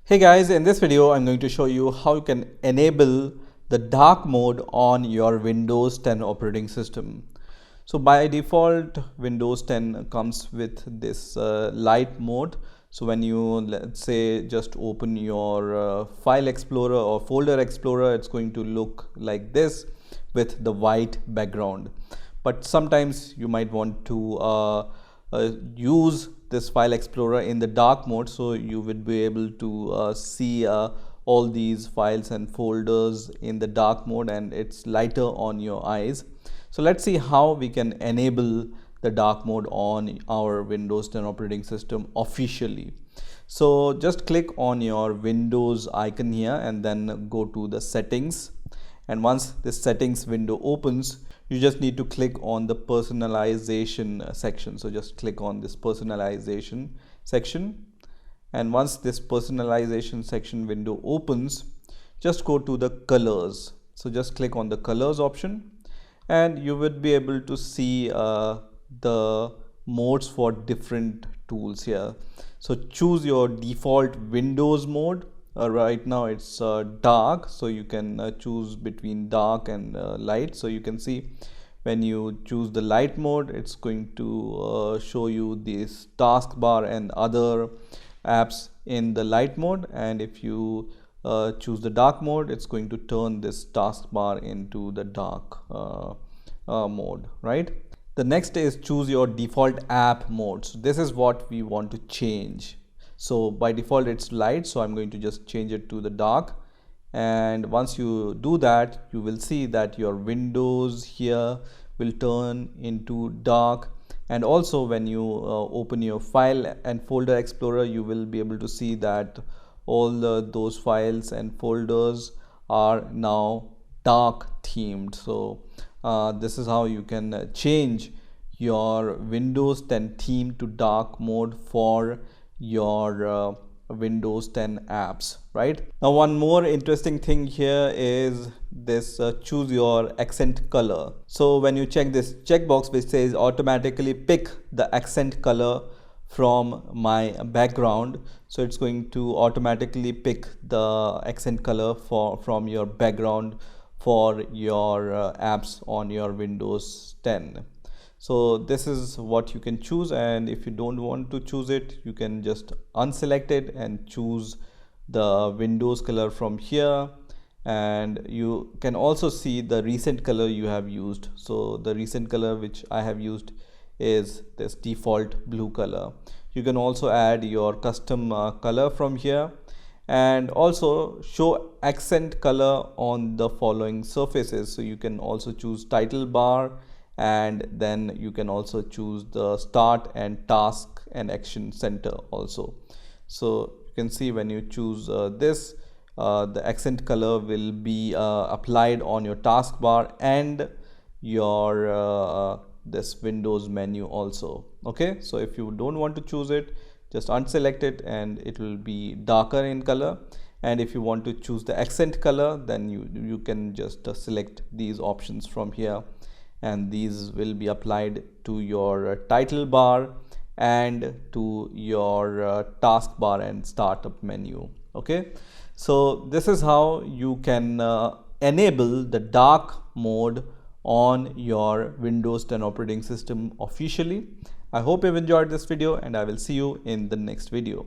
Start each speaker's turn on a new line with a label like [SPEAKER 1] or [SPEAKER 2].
[SPEAKER 1] Hey guys, in this video I'm going to show you how you can enable the dark mode on your Windows 10 operating system. So by default Windows 10 comes with this light mode. So when you, let's say, just open your file explorer or folder explorer, it's going to look like this with the white background. But sometimes you might want to use this file explorer in the dark mode, so you would be able to see all these files and folders in the dark mode and it's lighter on your eyes. So let's see how we can enable the dark mode on our Windows 10 operating system officially. So just click on your Windows icon here and then go to the settings, and once this settings window opens, you just need to click on the personalization section. So just click on this personalization section, and once this personalization section window opens, just go to the colors. So just click on the colors option and you would be able to see the modes for different tools here. So choose your default Windows mode. Right now it's dark, so you can choose between dark and light. So you can see when you choose the light mode, it's going to show you this taskbar and other apps in the light mode, and if you choose the dark mode, it's going to turn this taskbar into the dark mode, right? The next is choose your default app mode. So this is what we want to change. So by default it's light, so I'm going to just change it to the dark, and once you do that, you will see that your windows here will turn into dark. And also when you open your file and folder explorer, you will be able to see that all those files and folders are now dark themed. So this is how you can change your Windows 10 theme to dark mode for your Windows 10 apps, right? Now one more interesting thing here is this choose your accent color. So when you check this checkbox which says automatically pick the accent color from my background, so it's going to automatically pick the accent color from your background for your apps on your Windows 10. So this is what you can choose, and if you don't want to choose it, you can just unselect it and choose the Windows color from here. And you can also see the recent color you have used. So the recent color which I have used is this default blue color. You can also add your custom color from here, and also show accent color on the following surfaces. So you can also choose title bar, and then you can also choose the start and task and action center also. So you can see when you choose this, the accent color will be applied on your taskbar and your this Windows menu also. Okay, so if you don't want to choose it, just unselect it and it will be darker in color. And if you want to choose the accent color, then you can just select these options from here, and these will be applied to your title bar and to your taskbar and startup menu. Okay, so this is how you can enable the dark mode on your Windows 10 operating system officially. I hope you've enjoyed this video, and I will see you in the next video.